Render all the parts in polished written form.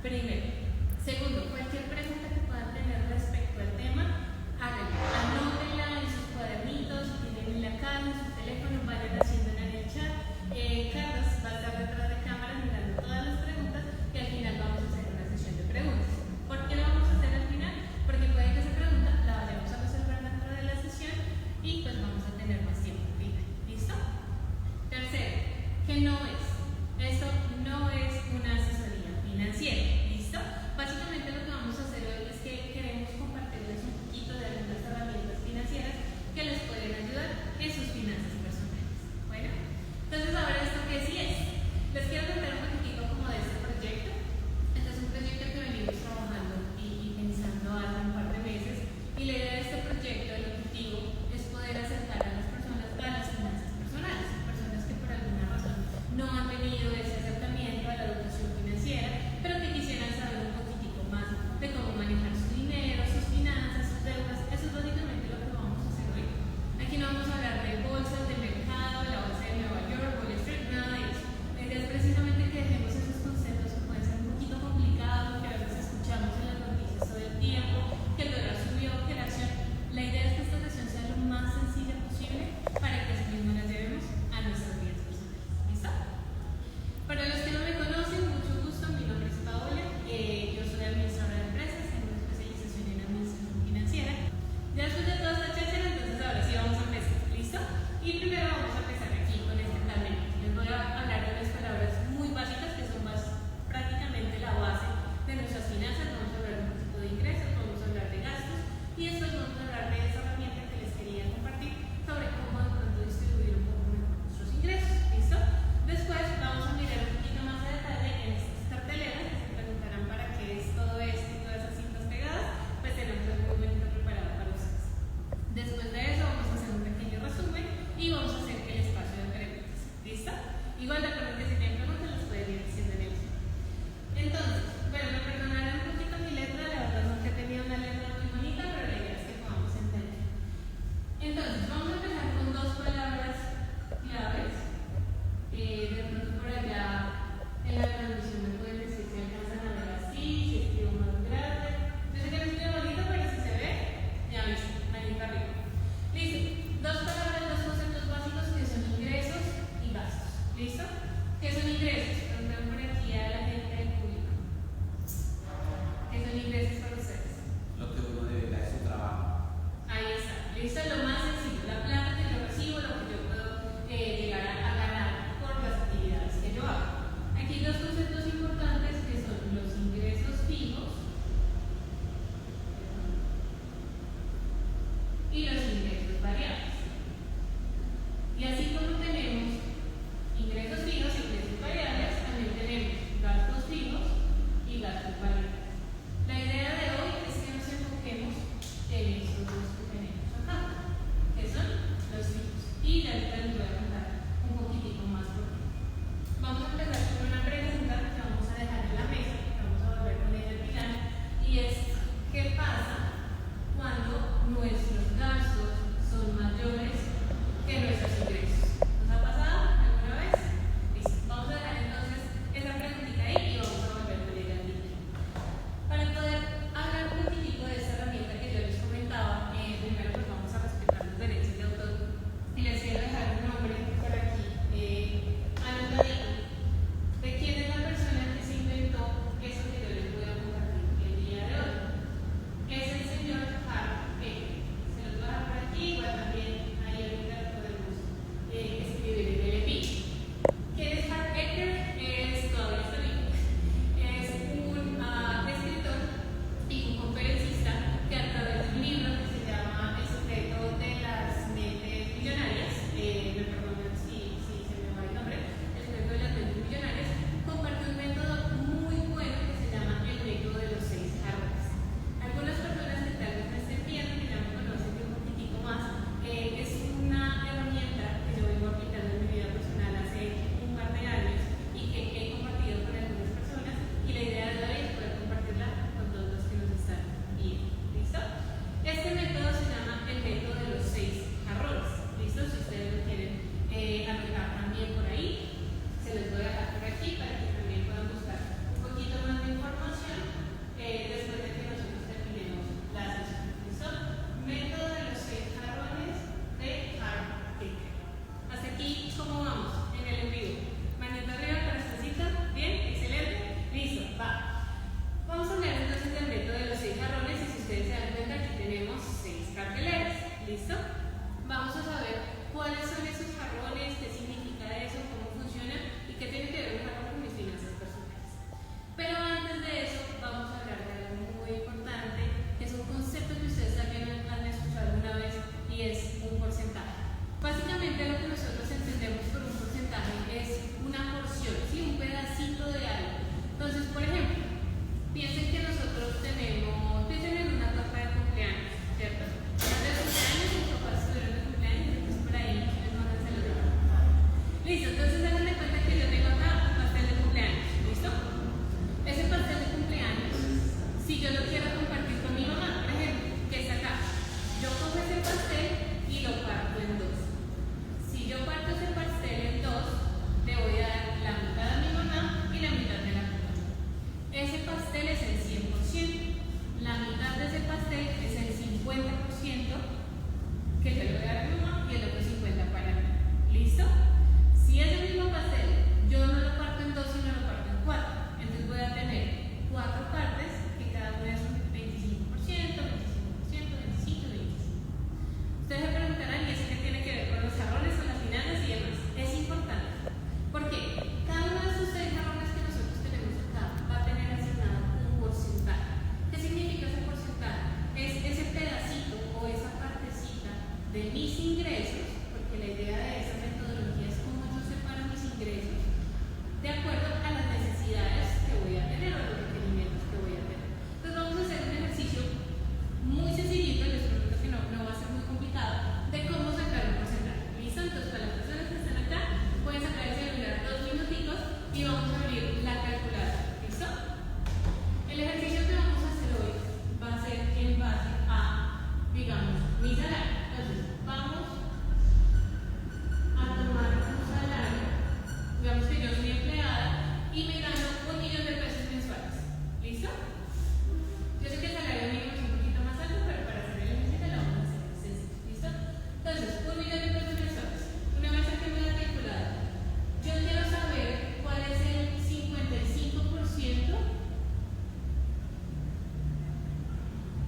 Primero. Segundo, cualquier pregunta que puedan tener respecto al tema, háganla. Anótenla en sus cuadernitos, si tienen en la casa, en su teléfono, vayan haciéndola en el chat. Carlos va a estar detrás de cámara mirando todas las preguntas y al final vamos a hacer una sesión de preguntas. ¿Por qué lo vamos a hacer al final? Porque puede que esa pregunta la vayamos a resolver dentro de la sesión y pues vamos a tener más tiempo al final. ¿Listo? Tercero, ¿qué no es? Esto no es una asesoría financiera. ¿Listo? pastel es el 100%, la mitad de ese pastel es el 50% que yo le voy a dar a mi mamá y el otro 50% para mí. ¿Listo? Si es el mismo pastel, yo no lo parto en dos, sino lo parto en cuatro. Entonces voy a tener cuatro partes que cada una es un 25%, 25%, 25, 25. Ustedes se preguntarán, ¿y eso qué tiene que ver con los jarrones, con las finanzas y demás? Es importante. ¿Por qué? Cada uno de esos 6 jarrones que nosotros tenemos acá va a tener asignado un porcentaje. ¿Qué significa ese porcentaje? Es ese pedacito o esa partecita de mis ingresos, porque la idea de esa metodología es cómo yo separo mis ingresos de acuerdo a las necesidades que voy a tener o los requerimientos que voy a tener. Entonces vamos a hacer un ejercicio muy sencillito, les prometo que no va a ser muy complicado, de cómo sacar un porcentaje. ¿Listo? Entonces para las personas que están acá, pueden sacar el celular 2 minuticos y vamos a abrir la calculadora. ¿Listo? El ejercicio que vamos a hacer hoy va a ser en base a, digamos, mi salario. Entonces vamos a tomar un salario, digamos que yo soy empleada y me gano 1.000.000 de pesos mensuales. ¿Listo? Yo sé que el salario mínimo es un poquito más alto, pero para hacer el ejercicio lo vamos a hacer sencillo. ¿Listo? Entonces, 1.000.000 de pesos mensuales. Una vez saquemos la calculadora, yo quiero saber cuál es el 55%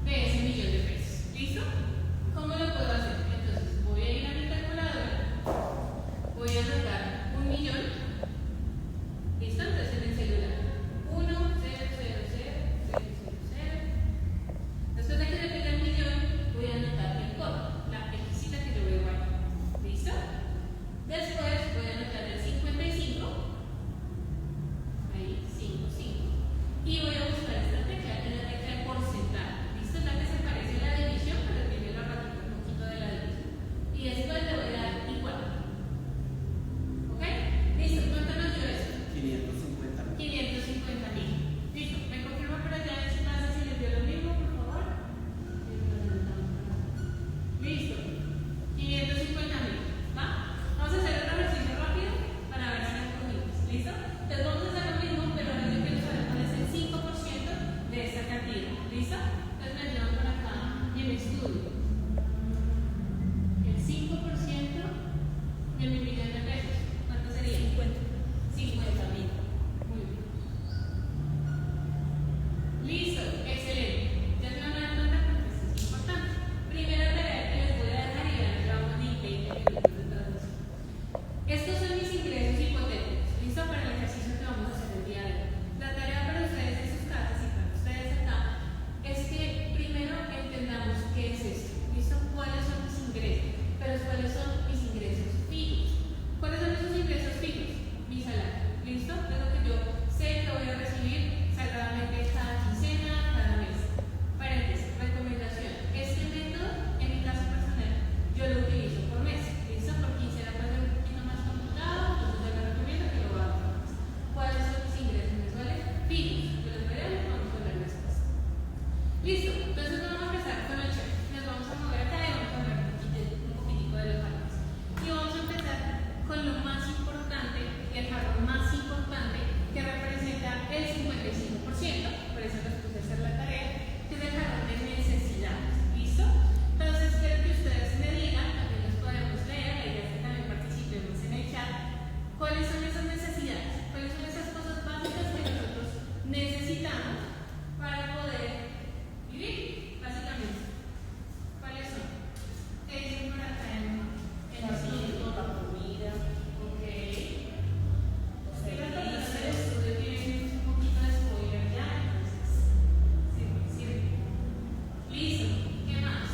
de ese 1.000.000 de pesos. ¿Listo? ¿Cómo lo puedo hacer? Entonces, voy a ir a mi calculadora, voy a anotar 1.000.000. ¿Listo? Entonces en el celular 1, 0, 0, 0, 0, 0, 0. Después de que se pega el millón, voy a anotar el código, la xita que yo veo ahí. ¿Listo? Después voy a anotar el 55, ahí, 5, 5. Y voy a buscar esta tecla, que es la tecla de porcentaje. ¿Listo? Es la que se parece a la división, pero tiene la ratita un poquito de la división. Y después le voy a dar igual. ¿Ok? ¿Listo? ¿Cuánto nos dio eso? 550.000. Listo. ¿Me confirma por allá en su casa si les dio lo mismo, por favor? Listo. 550.000. ¿Va? Vamos a hacer otro ejercicio rápido para ver si nos cogimos. ¿Listo? Entonces vamos a hacer lo mismo, pero ahora yo quiero saber cuál es el 5% de esta cantidad. ¿Listo? Entonces me llevan por acá y me estudio. El 5% de mi 1.000.000 de pesos. ¿Cuánto sería? 50.000. Muy bien. Listo, excelente. Ya se van a dar cuenta porque esto es importante. Primera tarea que les voy a dejar y ya llevamos ni 20 minutos de traducción. Estos son mis ingresos hipotéticos. ¿Listo? Para el ejercicio que vamos a hacer el día de hoy. La tarea para ustedes en sus casas y para ustedes acá es que primero entendamos qué es esto. ¿Listo? ¿Cuáles son mis ingresos? Pero ¿cuáles son mis ingresos fijos? ¿Cuáles son esos ingresos fijos? Mi salario. ¿Listo? Es lo que yo sé que voy a recibir sagradamente cada quincena, cada mes. Paréntesis, recomendación. Este método, en mi caso personal, yo lo utilizo por mes. ¿Listo? Por quincena puede ser un poquito más complicado, entonces yo les recomiendo que lo hagan por mes. ¿Cuáles son mis ingresos mensuales fijos? Yo les veremos, vamos a hablar después. Listo, entonces vamos a empezar con el check. Nos vamos a mover acá y vamos a hablar un poquitico de los jarrones. Y vamos a empezar con lo más importante, el jarrón más importante, que representa el 55%, por eso les puse a hacer la tarea, que es el jarrón de necesidades. ¿Listo? Entonces quiero que ustedes me digan, también los podemos leer, la idea es que también participemos en el chat, cuáles son esas necesidades, cuáles son esas cosas básicas que nosotros necesitamos para poder vivir, básicamente. ¿Cuáles son? ¿Qué dicen por acá en el asunto? La comida. Ok. Las personas del estudio tienen un poquito de spoiler ya, entonces sirve. Listo. ¿Qué más?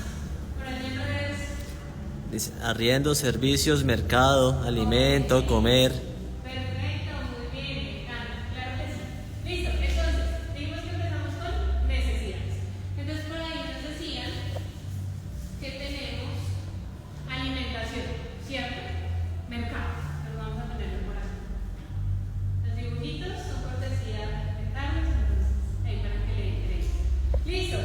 Por allí en redes. Dice, arriendo, servicios, mercado, alimento, comer. Perfecto, muy bien, me encanta, claro que sí. Listo, entonces, dijimos que empezamos con necesidades. Entonces por ahí nos decían que tenemos alimentación, ¿cierto? Mercado, pero vamos a ponerlo por acá. Los dibujitos son cortesía de Carlos, entonces ahí para que le interese. Listo, la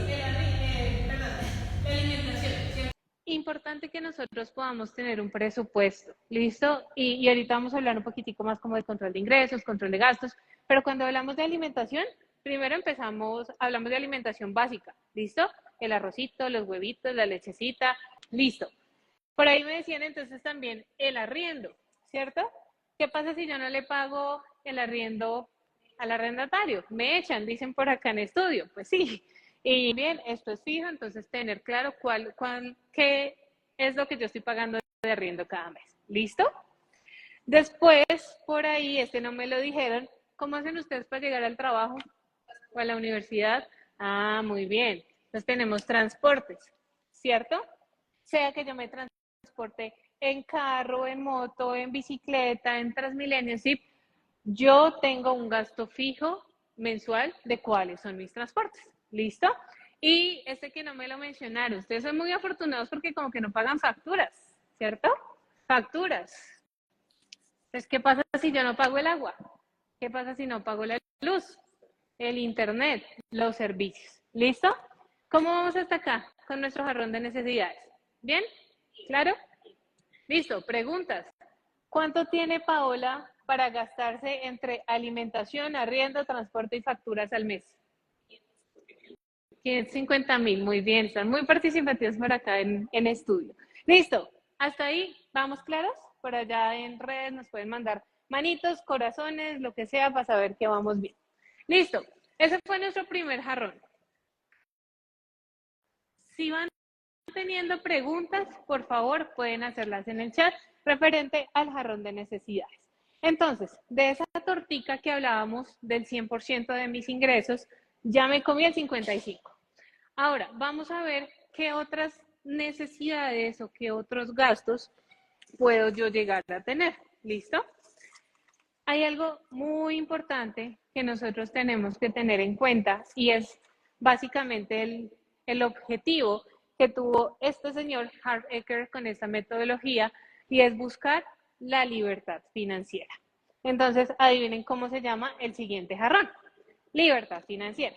alimentación, ¿cierto? Importante que nosotros podamos tener un presupuesto, ¿listo? Y ahorita vamos a hablar un poquitico más como de control de ingresos, control de gastos, pero cuando hablamos de alimentación, primero hablamos de alimentación básica, ¿listo? El arrocito, los huevitos, la lechecita, listo. Por ahí me decían entonces también el arriendo, ¿cierto? ¿Qué pasa si yo no le pago el arriendo al arrendatario? Me echan, dicen por acá en estudio. Pues sí. Y bien, esto es fijo, entonces tener claro qué es lo que yo estoy pagando de arriendo cada mes. ¿Listo? Después, por ahí, no me lo dijeron, ¿cómo hacen ustedes para llegar al trabajo o a la universidad? Ah, muy bien. Entonces tenemos transportes, ¿cierto? Sea que yo me transporte en carro, en moto, en bicicleta, en Transmilenio, sí, yo tengo un gasto fijo mensual de cuáles son mis transportes. ¿Listo? Y que no me lo mencionaron, ustedes son muy afortunados porque como que no pagan facturas, ¿cierto? Facturas. Entonces, ¿qué pasa si yo no pago el agua? ¿Qué pasa si no pago la luz? El internet, los servicios. ¿Listo? ¿Cómo vamos hasta acá con nuestro jarrón de necesidades? ¿Bien? ¿Claro? Listo, preguntas. ¿Cuánto tiene Paola para gastarse entre alimentación, arriendo, transporte y facturas al mes? 550,000, muy bien, están muy participativos por acá en estudio. Listo, hasta ahí, ¿vamos claros? Por allá en redes nos pueden mandar manitos, corazones, lo que sea para saber que vamos bien. Listo, ese fue nuestro primer jarrón. Si van teniendo preguntas, por favor, pueden hacerlas en el chat referente al jarrón de necesidades. Entonces, de esa tortica que hablábamos del 100% de mis ingresos, ya me comí el 55%. Ahora, vamos a ver qué otras necesidades o qué otros gastos puedo yo llegar a tener. ¿Listo? Hay algo muy importante que nosotros tenemos que tener en cuenta y es básicamente el objetivo que tuvo este señor Hart Ecker con esta metodología y es buscar la libertad financiera. Entonces, adivinen cómo se llama el siguiente jarrón. Libertad financiera.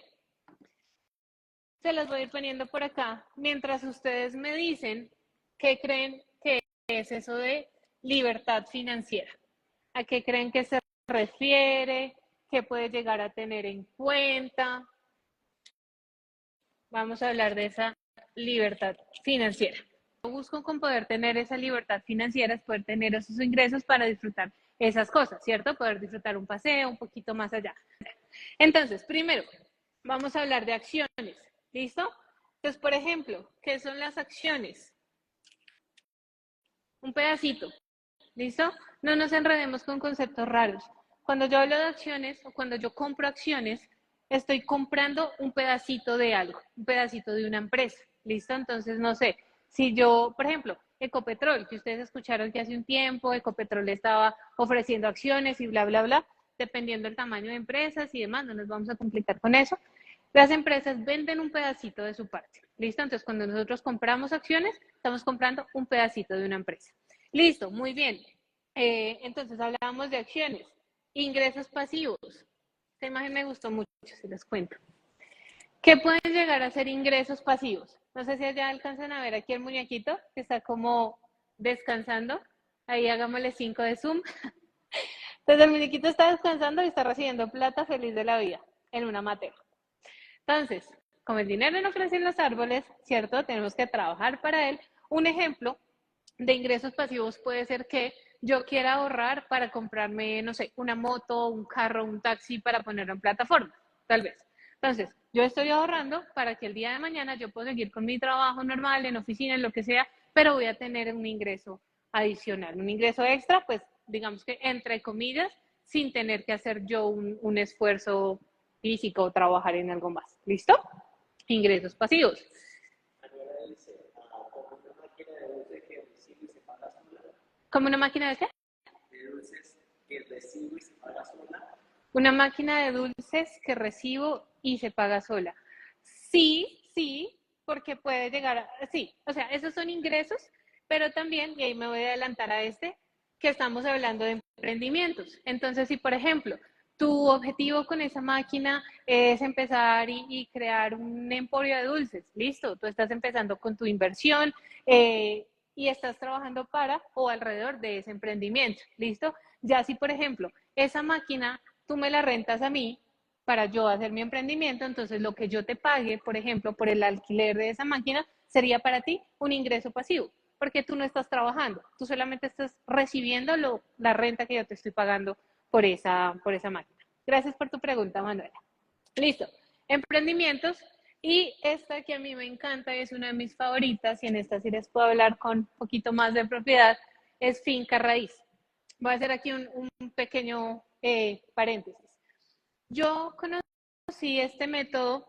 Se las voy a ir poniendo por acá mientras ustedes me dicen qué creen que es eso de libertad financiera. ¿A qué creen que se refiere? ¿Qué puede llegar a tener en cuenta? Vamos a hablar de esa libertad financiera. Lo que busco con poder tener esa libertad financiera es poder tener esos ingresos para disfrutar esas cosas, ¿cierto? Poder disfrutar un paseo un poquito más allá. Entonces, primero, vamos a hablar de acciones. ¿Listo? Entonces, por ejemplo, ¿qué son las acciones? Un pedacito. ¿Listo? No nos enredemos con conceptos raros. Cuando yo hablo de acciones o cuando yo compro acciones, estoy comprando un pedacito de algo, un pedacito de una empresa. ¿Listo? Entonces, no sé, si yo, por ejemplo, Ecopetrol, que ustedes escucharon que hace un tiempo Ecopetrol estaba ofreciendo acciones y bla, bla, bla, dependiendo del tamaño de empresas y demás, no nos vamos a complicar con eso. Las empresas venden un pedacito de su parte. ¿Listo? Entonces, cuando nosotros compramos acciones, estamos comprando un pedacito de una empresa. Listo, muy bien. Entonces, hablábamos de acciones. Ingresos pasivos. Esta imagen me gustó mucho, se les cuento. ¿Qué pueden llegar a ser ingresos pasivos? No sé si allá alcanzan a ver aquí el muñequito que está como descansando. Ahí hagámosle 5 de zoom. Entonces, el muñequito está descansando y está recibiendo plata feliz de la vida en una matera. Entonces, como el dinero no crece en los árboles, ¿cierto? Tenemos que trabajar para él. Un ejemplo de ingresos pasivos puede ser que yo quiera ahorrar para comprarme, no sé, una moto, un carro, un taxi para ponerlo en plataforma, tal vez. Entonces, yo estoy ahorrando para que el día de mañana yo pueda seguir con mi trabajo normal, en oficina, en lo que sea, pero voy a tener un ingreso adicional, un ingreso extra, pues digamos que entre comillas, sin tener que hacer yo un esfuerzo físico o trabajar en algo más. ¿Listo? Ingresos pasivos. ¿Como una máquina de qué? De dulces que recibo y se paga sola. Una máquina de dulces que recibo y se paga sola. Sí, sí, porque puede llegar a... Sí, o sea, esos son ingresos, pero también, y ahí me voy a adelantar a que estamos hablando de emprendimientos. Entonces, si por ejemplo, tu objetivo con esa máquina es empezar y crear un emporio de dulces, listo, tú estás empezando con tu inversión y estás trabajando para o alrededor de ese emprendimiento, listo. Ya si por ejemplo, esa máquina tú me la rentas a mí para yo hacer mi emprendimiento, entonces lo que yo te pague, por ejemplo, por el alquiler de esa máquina, sería para ti un ingreso pasivo, porque tú no estás trabajando, tú solamente estás recibiendo la renta que yo te estoy pagando por esa máquina. Gracias por tu pregunta, Manuela. Listo. Emprendimientos. Y esta que a mí me encanta, es una de mis favoritas, y en esta sí les puedo hablar con un poquito más de propiedad, es finca raíz. Voy a hacer aquí un pequeño paréntesis. Yo conocí este método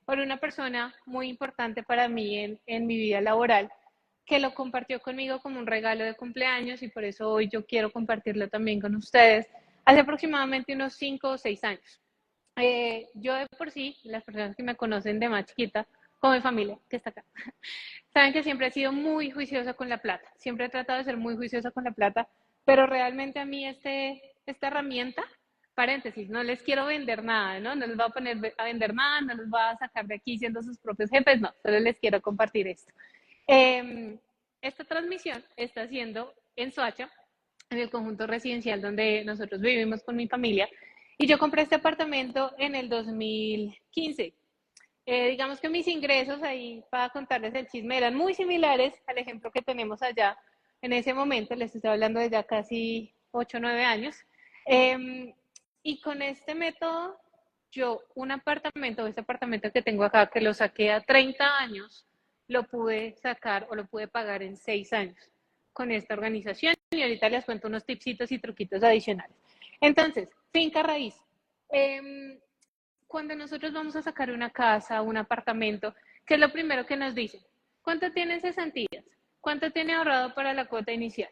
por una persona muy importante para mí en mi vida laboral, que lo compartió conmigo como un regalo de cumpleaños, y por eso hoy yo quiero compartirlo también con ustedes, hace aproximadamente unos 5 o 6 años. Yo de por sí, las personas que me conocen de más chiquita, como mi familia, que está acá, saben que siempre he sido muy juiciosa con la plata, siempre he tratado de ser muy juiciosa con la plata, pero realmente a mí esta herramienta, paréntesis, no les quiero vender nada, ¿no? No les voy a poner a vender nada, no les voy a sacar de aquí siendo sus propios jefes, no, solo les quiero compartir esto. Esta transmisión está haciendo en Soacha, en el conjunto residencial donde nosotros vivimos con mi familia, y yo compré este apartamento en el 2015. Digamos que mis ingresos, ahí para contarles el chisme, eran muy similares al ejemplo que tenemos allá en ese momento. Les estoy hablando de ya casi 8 o 9 años. Y con este método, yo este apartamento que tengo acá, que lo saqué a 30 años, lo pude sacar o lo pude pagar en 6 años con esta organización. Y ahorita les cuento unos tipsitos y truquitos adicionales. Entonces, finca raíz. Cuando nosotros vamos a sacar una casa, un apartamento, ¿qué es lo primero que nos dicen? ¿Cuánto tienen cesantías? ¿Cuánto tiene ahorrado para la cuota inicial?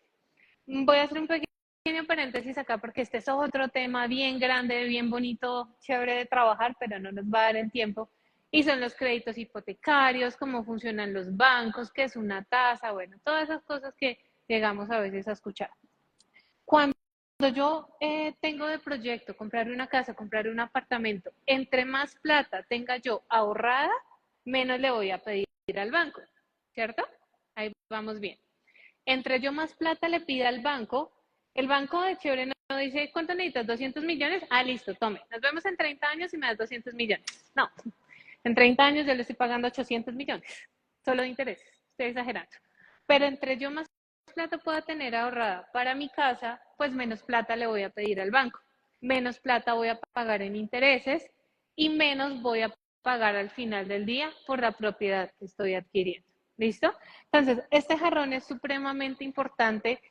Voy a hacer un pequeño paréntesis acá, porque este es otro tema bien grande, bien bonito, chévere de trabajar, pero no nos va a dar el tiempo. Y son los créditos hipotecarios, cómo funcionan los bancos, qué es una tasa, bueno, todas esas cosas que llegamos a veces a escuchar. Cuando yo tengo de proyecto comprar una casa, comprar un apartamento, entre más plata tenga yo ahorrada, menos le voy a pedir al banco, ¿cierto? Ahí vamos bien. Entre yo más plata le pida al banco, el banco de chévere no dice, ¿cuánto necesitas? ¿200 millones? Ah, listo, tome. Nos vemos en 30 años y me das 200 millones. No, en 30 años yo le estoy pagando 800 millones, solo de intereses, estoy exagerando. Pero entre yo más plata pueda tener ahorrada para mi casa, pues menos plata le voy a pedir al banco, menos plata voy a pagar en intereses y menos voy a pagar al final del día por la propiedad que estoy adquiriendo. ¿Listo? Entonces, este jarrón es supremamente importante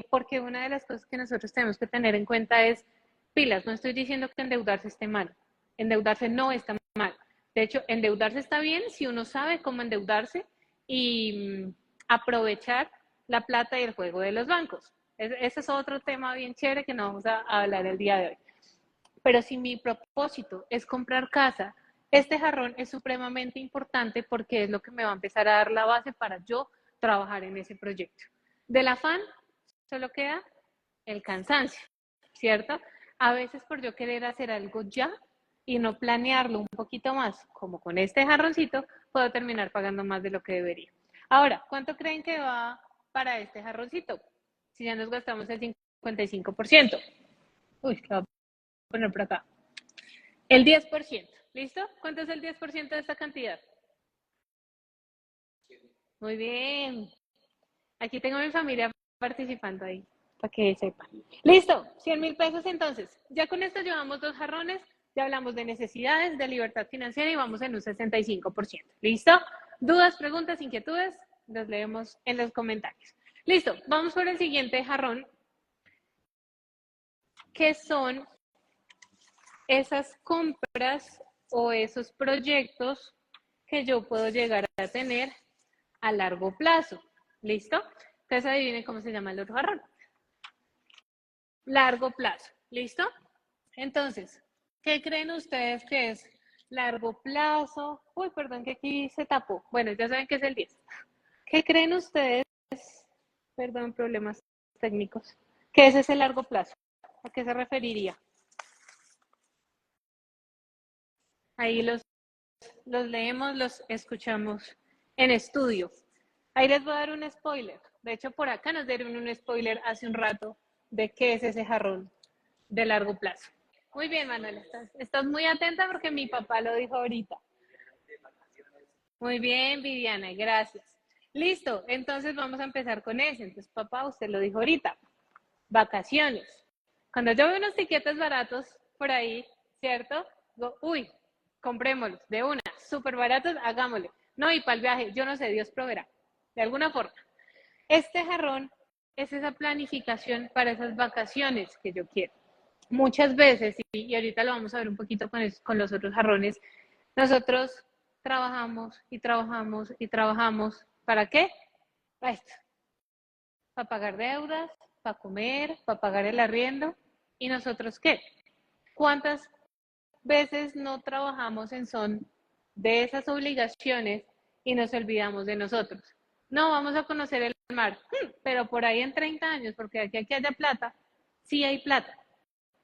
porque una de las cosas que nosotros tenemos que tener en cuenta es pilas. No estoy diciendo que endeudarse esté mal. Endeudarse no está mal. De hecho, endeudarse está bien si uno sabe cómo endeudarse y aprovechar la plata y el juego de los bancos. Ese es otro tema bien chévere que no vamos a hablar el día de hoy. Pero si mi propósito es comprar casa, este jarrón es supremamente importante porque es lo que me va a empezar a dar la base para yo trabajar en ese proyecto. Del afán solo queda el cansancio, ¿cierto? A veces por yo querer hacer algo ya y no planearlo un poquito más, como con este jarroncito, puedo terminar pagando más de lo que debería. Ahora, ¿cuánto creen que va para este jarroncito? Si ya nos gastamos el 55%. Uy, ¿qué va a poner por acá? El 10%. ¿Listo? ¿Cuánto es el 10% de esta cantidad? Muy bien. Aquí tengo a mi familia participando ahí, para que sepan. Listo, 100,000 pesos entonces. Ya con esto llevamos 2 jarrones, ya hablamos de necesidades, de libertad financiera y vamos en un 65%. ¿Listo? ¿Dudas, preguntas, inquietudes? Las leemos en los comentarios. Listo, vamos por el siguiente jarrón, que son esas compras o esos proyectos que yo puedo llegar a tener a largo plazo. ¿Listo? Entonces adivinen cómo se llama el otro jarrón. Largo plazo. ¿Listo? Entonces, ¿qué creen ustedes que es largo plazo? Uy, perdón que aquí se tapó. Bueno, ya saben que es el 10. ¿Qué creen ustedes? Perdón, problemas técnicos. ¿Qué es ese largo plazo? ¿A qué se referiría? Ahí los leemos, los escuchamos en estudio. Ahí les voy a dar un spoiler. De hecho, por acá nos dieron un spoiler hace un rato de qué es ese jarrón de largo plazo. Muy bien, Manuel, estás muy atenta porque mi papá lo dijo ahorita. Muy bien, Viviana, gracias. Listo, entonces vamos a empezar con ese. Entonces, papá, usted lo dijo ahorita. Vacaciones. Cuando yo veo unos tiquetes baratos por ahí, ¿cierto? Digo, uy, comprémoslos de una, súper baratos, hagámosle. No, y para el viaje, yo no sé, Dios proveerá, de alguna forma. Este jarrón es esa planificación para esas vacaciones que yo quiero. Muchas veces, y ahorita lo vamos a ver un poquito con los otros jarrones, nosotros trabajamos y trabajamos y trabajamos. ¿Para qué? Para esto, para pagar deudas, para comer, para pagar el arriendo. ¿Y nosotros qué? ¿Cuántas veces no trabajamos en son de esas obligaciones y nos olvidamos de nosotros? No, vamos a conocer el mar, pero por ahí en 30 años, porque aquí a que haya plata, sí hay plata,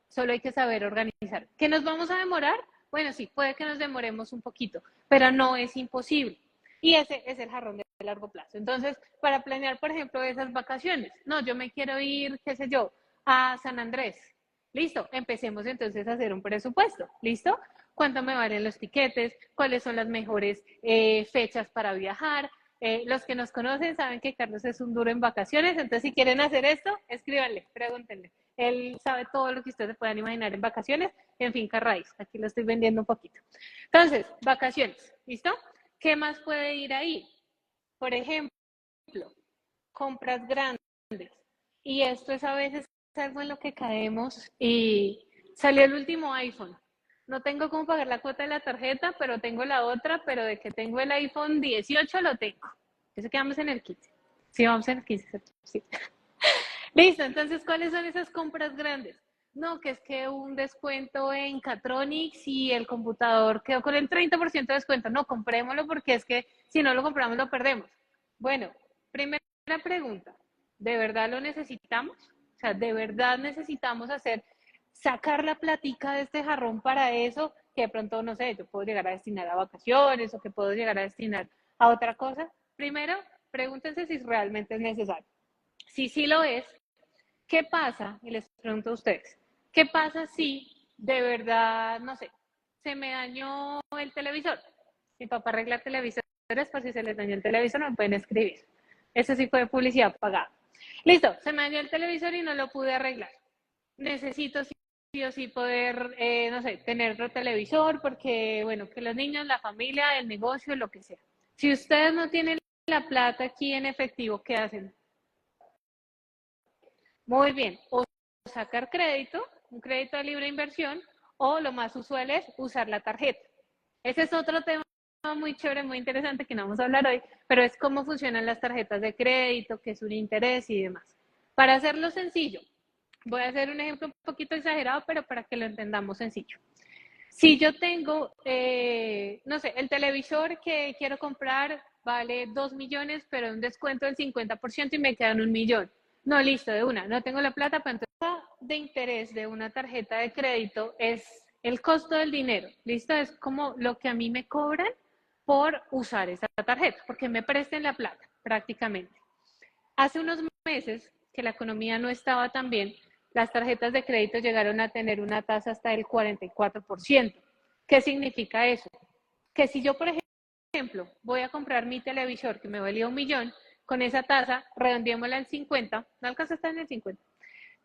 solo hay que saber organizar. ¿Que nos vamos a demorar? Bueno, sí, puede que nos demoremos un poquito, pero no es imposible. Y ese es el jarrón de largo plazo. Entonces, para planear, por ejemplo, esas vacaciones, no, yo me quiero ir, qué sé yo, a San Andrés. Listo, empecemos entonces a hacer un presupuesto. ¿Listo? ¿Cuánto me valen los tiquetes? ¿Cuáles son las mejores fechas para viajar? Los que nos conocen saben que Carlos es un duro en vacaciones, entonces si quieren hacer esto, escríbanle, pregúntenle. Él sabe todo lo que ustedes puedan imaginar en vacaciones, en Finca Raíz. Aquí lo estoy vendiendo un poquito. Entonces, vacaciones, ¿listo? ¿Qué más puede ir ahí? Por ejemplo, compras grandes. Y esto es a veces algo en lo que caemos y salió el último iPhone. No tengo cómo pagar la cuota de la tarjeta, pero tengo la otra, pero de que tengo el iPhone 18 lo tengo. Eso que vamos en el 15. Sí, vamos en el 15. Sí. Listo, entonces, ¿cuáles son esas compras grandes? No, que es que un descuento en Catronics y el computador quedó con el 30% de descuento. No, comprémoslo porque es que si no lo compramos lo perdemos. Bueno, primera pregunta, ¿de verdad lo necesitamos? O sea, ¿de verdad necesitamos sacar la platica de este jarrón para eso? Que de pronto, no sé, yo puedo llegar a destinar a vacaciones o que puedo llegar a destinar a otra cosa. Primero, pregúntense si realmente es necesario. Si sí lo es, ¿qué pasa? Y les pregunto a ustedes, ¿qué pasa si de verdad, no sé, se me dañó el televisor? Mi papá arregla televisores, por si se les dañó el televisor, me pueden escribir. Eso sí fue publicidad pagada. Listo, se me dañó el televisor y no lo pude arreglar. Necesito sí o sí poder, no sé, tener otro televisor porque, bueno, que los niños, la familia, el negocio, lo que sea. Si ustedes no tienen la plata aquí en efectivo, ¿qué hacen? Muy bien, o sacar crédito, un crédito de libre inversión, o lo más usual es usar la tarjeta. Ese es otro tema muy chévere, muy interesante que no vamos a hablar hoy, pero es cómo funcionan las tarjetas de crédito, qué es un interés y demás. Para hacerlo sencillo, voy a hacer un ejemplo un poquito exagerado, pero para que lo entendamos sencillo. Si yo tengo, no sé, el televisor que quiero comprar vale 2 millones, pero un descuento del 50% y me quedan 1 millón. No, listo, de una, no tengo la plata, pero entonces la tasa de interés de una tarjeta de crédito es el costo del dinero, listo, es como lo que a mí me cobran por usar esa tarjeta, porque me presten la plata prácticamente. Hace unos meses que la economía no estaba tan bien, las tarjetas de crédito llegaron a tener una tasa hasta del 44%. ¿Qué significa eso? Que si yo, por ejemplo, voy a comprar mi televisor que me valía 1 millón, con esa tasa, redondeémosla al 50, no alcanza a estar en el 50,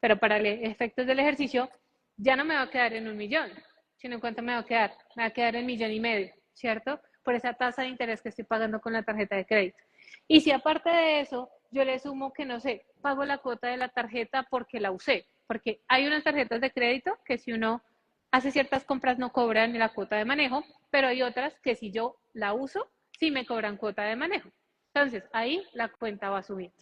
pero para efectos del ejercicio, ya no me va a quedar en 1 millón, sino en cuánto me va a quedar. Me va a quedar en 1,5 millones, ¿cierto? Por esa tasa de interés que estoy pagando con la tarjeta de crédito. Y si aparte de eso, yo le sumo que, no sé, pago la cuota de la tarjeta porque la usé, porque hay unas tarjetas de crédito que si uno hace ciertas compras no cobran la cuota de manejo, pero hay otras que si yo la uso, sí me cobran cuota de manejo. Entonces, ahí la cuenta va subiendo.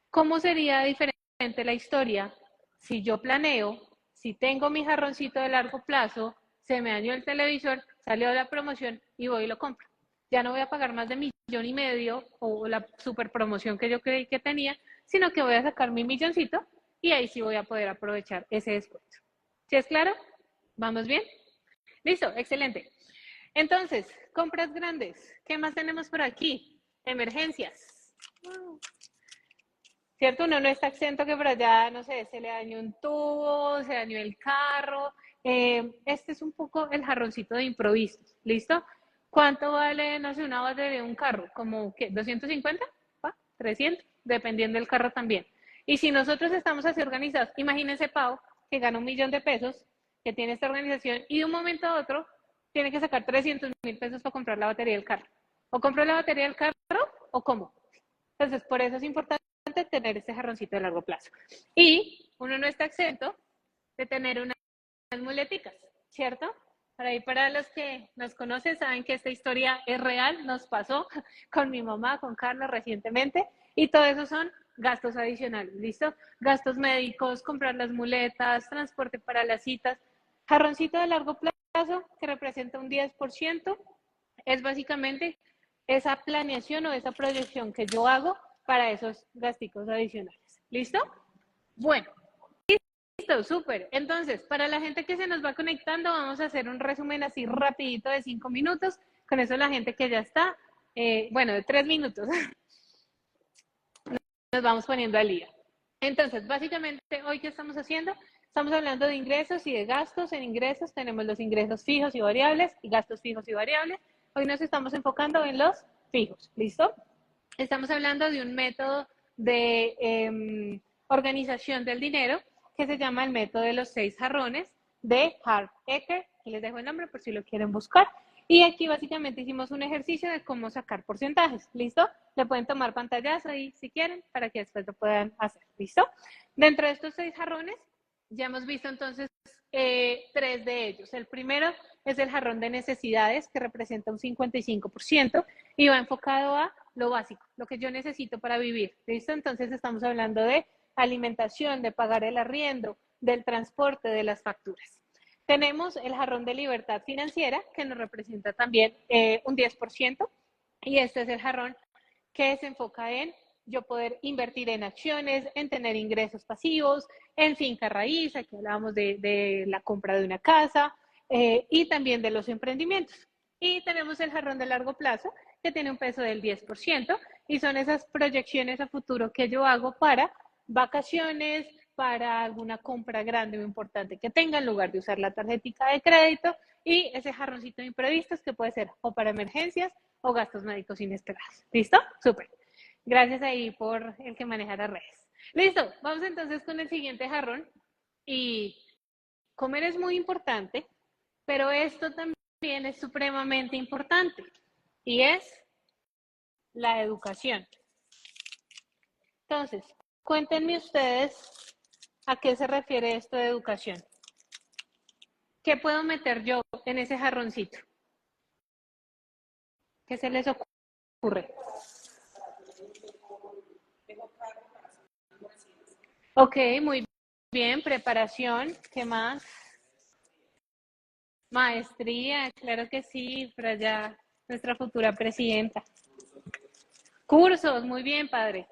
¿Cómo sería diferente la historia si yo planeo, si tengo mi jarroncito de largo plazo, se me dañó el televisor, salió la promoción y voy y lo compro? Ya no voy a pagar más de 1,5 millones o la super promoción que yo creí que tenía, sino que voy a sacar mi milloncito y ahí sí voy a poder aprovechar ese descuento. ¿Sí es claro? ¿Vamos bien? Listo, excelente. Entonces, compras grandes. ¿Qué más tenemos por aquí? Emergencias. ¿cierto? Uno no está exento que por allá, no sé, se le dañó un tubo, se dañó el carro. Este es un poco el jarroncito de improvisos, ¿listo? ¿Cuánto vale, no sé, una batería de un carro? ¿Como qué? ¿250? ¿Va? ¿300? Dependiendo del carro también. Y si nosotros estamos así organizados, imagínense Pau, que gana 1.000.000 de pesos, que tiene esta organización, y de un momento a otro tiene que sacar 300.000 pesos para comprar la batería del carro. ¿O compro la batería del carro o cómo? Entonces, por eso es importante tener este jarroncito de largo plazo. Y uno no está exento de tener unas muleticas, ¿cierto? Por ahí, para los que nos conocen, saben que esta historia es real, nos pasó con mi mamá, con Carlos recientemente, y todo eso son gastos adicionales, ¿listo? Gastos médicos, comprar las muletas, transporte para las citas. Jarroncito de largo plazo, que representa un 10%, es básicamente esa planeación o esa proyección que yo hago para esos gastos adicionales. ¿Listo? Bueno, listo, súper. Entonces, para la gente que se nos va conectando, vamos a hacer un resumen así rapidito de 5 minutos. Con eso la gente que ya está, bueno, de 3 minutos, nos vamos poniendo al día. Entonces, básicamente, hoy, ¿qué estamos haciendo? Estamos hablando de ingresos y de gastos. En ingresos tenemos los ingresos fijos y variables y gastos fijos y variables. Hoy nos estamos enfocando en los fijos, ¿listo? Estamos hablando de un método de organización del dinero que se llama el método de los 6 jarrones de Hart Ecker. Aquí les dejo el nombre por si lo quieren buscar. Y aquí básicamente hicimos un ejercicio de cómo sacar porcentajes, ¿listo? Le pueden tomar pantallazo ahí si quieren para que después lo puedan hacer, ¿listo? Dentro de estos 6 jarrones ya hemos visto entonces 3 de ellos. El primero es el jarrón de necesidades, que representa un 55% y va enfocado a lo básico, lo que yo necesito para vivir, ¿listo? Entonces estamos hablando de alimentación, de pagar el arriendo, del transporte, de las facturas. Tenemos el jarrón de libertad financiera, que nos representa también un 10%, y este es el jarrón que se enfoca en yo poder invertir en acciones, en tener ingresos pasivos, en finca raíz, aquí hablábamos de la compra de una casa, y también de los emprendimientos. Y tenemos el jarrón de largo plazo, que tiene un peso del 10%, y son esas proyecciones a futuro que yo hago para vacaciones, para alguna compra grande o importante que tenga, en lugar de usar la tarjetita de crédito, y ese jarroncito de imprevistos que puede ser o para emergencias o gastos médicos inesperados. ¿Listo? Súper. Gracias ahí por el que maneja las redes. Listo, vamos entonces con el siguiente jarrón. Y comer es muy importante, pero esto también es supremamente importante, y es la educación. Entonces, cuéntenme ustedes a qué se refiere esto de educación. ¿Qué puedo meter yo en ese jarroncito? ¿Qué se les ocurre? Ok, muy bien, preparación, ¿qué más? Maestría, claro que sí, para allá nuestra futura presidenta. Cursos, muy bien, padre.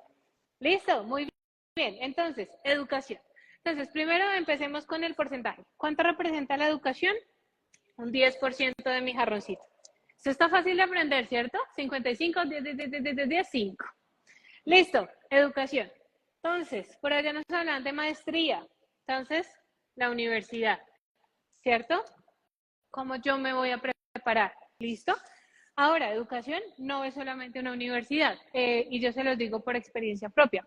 Listo, muy bien. Entonces, educación. Entonces, primero empecemos con el porcentaje. ¿Cuánto representa la educación? Un 10% de mi jarroncito. Esto está fácil de aprender, ¿cierto? 55, 10, 5. Listo, educación. Entonces, por allá nos hablan de maestría. Entonces, la universidad, ¿cierto? ¿Cómo yo me voy a preparar? ¿Listo? Ahora, educación no es solamente una universidad, y yo se los digo por experiencia propia.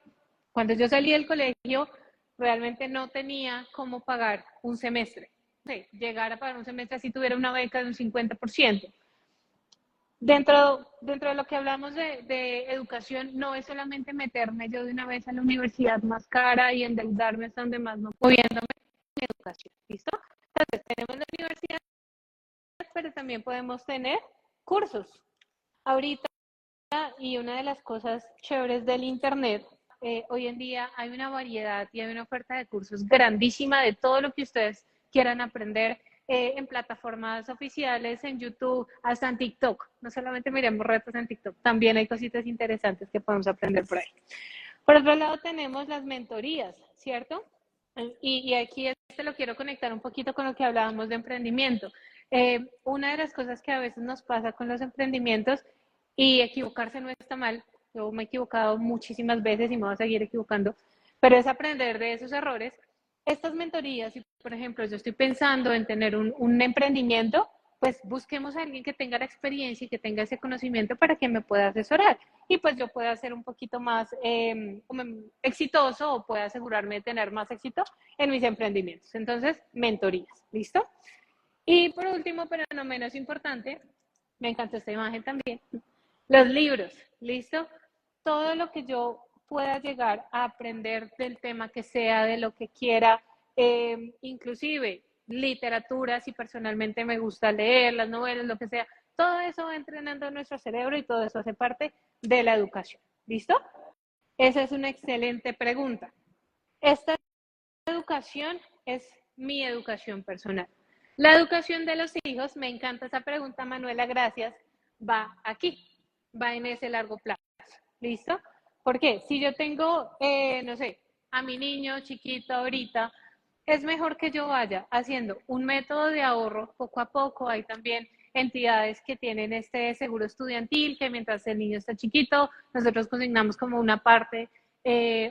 Cuando yo salí del colegio, realmente no tenía cómo pagar un semestre. No sé, llegar a pagar un semestre si tuviera una beca de un 50%. Dentro de lo que hablamos de educación, no es solamente meterme yo de una vez a la universidad más cara y endeudarme hasta donde más no, moviéndome en educación, ¿listo? Entonces, tenemos la universidad, pero también podemos tener cursos. Ahorita, y una de las cosas chéveres del Internet, hoy en día hay una variedad y hay una oferta de cursos grandísima de todo lo que ustedes quieran aprender, en plataformas oficiales, en YouTube, hasta en TikTok. No solamente miremos retos en TikTok, también hay cositas interesantes que podemos aprender por ahí. Por otro lado, tenemos las mentorías, ¿cierto? Y aquí lo quiero conectar un poquito con lo que hablábamos de emprendimiento. Una de las cosas que a veces nos pasa con los emprendimientos, y equivocarse no está mal, yo me he equivocado muchísimas veces y me voy a seguir equivocando, pero es aprender de esos errores. Estas mentorías, si por ejemplo yo estoy pensando en tener un emprendimiento, pues busquemos a alguien que tenga la experiencia y que tenga ese conocimiento para que me pueda asesorar y pues yo pueda ser un poquito más exitoso o pueda asegurarme de tener más éxito en mis emprendimientos. Entonces, mentorías, ¿listo? Y por último, pero no menos importante, me encantó esta imagen también, los libros, ¿listo? Todo lo que yo pueda llegar a aprender del tema que sea, de lo que quiera, inclusive literatura, si personalmente me gusta leer, las novelas, lo que sea, todo eso va entrenando nuestro cerebro y todo eso hace parte de la educación, ¿listo? Esa es una excelente pregunta. Esta educación es mi educación personal. La educación de los hijos, me encanta esa pregunta, Manuela, gracias, va aquí, va en ese largo plazo, ¿listo? ¿Por qué? Si yo tengo, no sé, a mi niño chiquito ahorita, es mejor que yo vaya haciendo un método de ahorro poco a poco. Hay también entidades que tienen este seguro estudiantil, que mientras el niño está chiquito, nosotros consignamos como una parte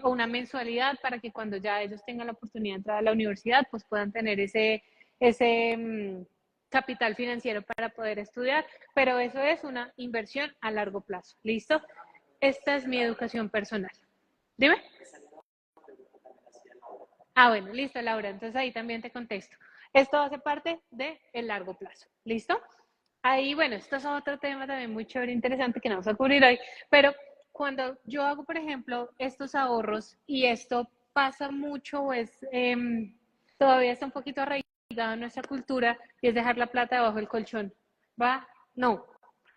o una mensualidad para que cuando ya ellos tengan la oportunidad de entrar a la universidad, pues puedan tener ese capital financiero para poder estudiar, pero eso es una inversión a largo plazo. ¿Listo? Esta es mi educación personal. Dime. Ah, bueno, listo, Laura. Entonces ahí también te contesto. Esto hace parte del largo plazo. ¿Listo? Ahí, bueno, esto es otro tema también muy chévere, interesante que no vamos a cubrir hoy, pero cuando yo hago, por ejemplo, estos ahorros y esto pasa mucho, todavía está un poquito arraigado en nuestra cultura y es dejar la plata debajo del colchón. ¿Va? No.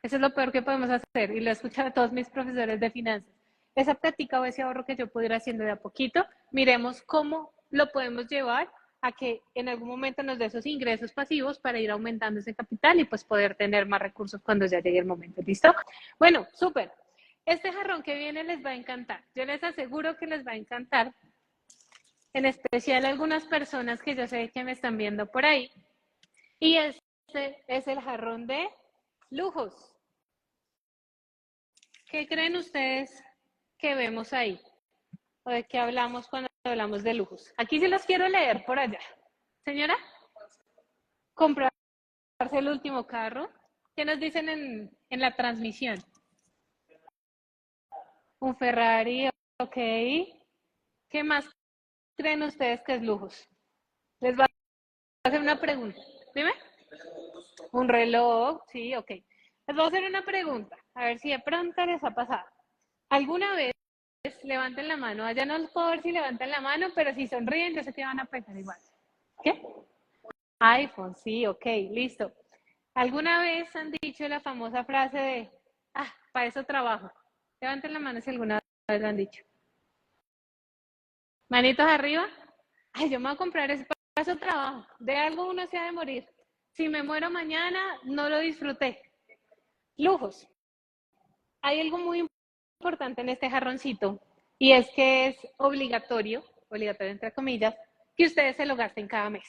Eso es lo peor que podemos hacer y lo he escuchado a todos mis profesores de finanzas. Esa plática o ese ahorro que yo puedo ir haciendo de a poquito, miremos cómo lo podemos llevar a que en algún momento nos dé esos ingresos pasivos para ir aumentando ese capital y pues poder tener más recursos cuando ya llegue el momento. ¿Listo? Bueno, súper. Este jarrón que viene les va a encantar. Yo les aseguro que les va a encantar. En especial a algunas personas que yo sé que me están viendo por ahí. Y este es el jarrón de lujos. ¿Qué creen ustedes que vemos ahí? ¿O de qué hablamos cuando hablamos de lujos? Aquí sí los quiero leer por allá. Señora, comprarse el último carro. ¿Qué nos dicen en la transmisión? Un Ferrari, ok. ¿Qué más creen ustedes que es lujos? Les voy a hacer una pregunta. Dime. Un reloj, sí, ok. Les voy a hacer una pregunta, a ver si de pronto les ha pasado. ¿Alguna vez levanten la mano? Allá no les puedo ver si levantan la mano, pero si sonríen, yo sé que van a pensar igual. ¿Qué? iPhone, sí, ok, listo. ¿Alguna vez han dicho la famosa frase de, para eso trabajo? Levanten la mano si alguna vez lo han dicho. Manitos arriba. Ay, yo me voy a comprar ese para eso trabajo. De algo uno se ha de morir. Si me muero mañana, no lo disfruté. Lujos. Hay algo muy importante en este jarroncito y es que es obligatorio entre comillas, que ustedes se lo gasten cada mes.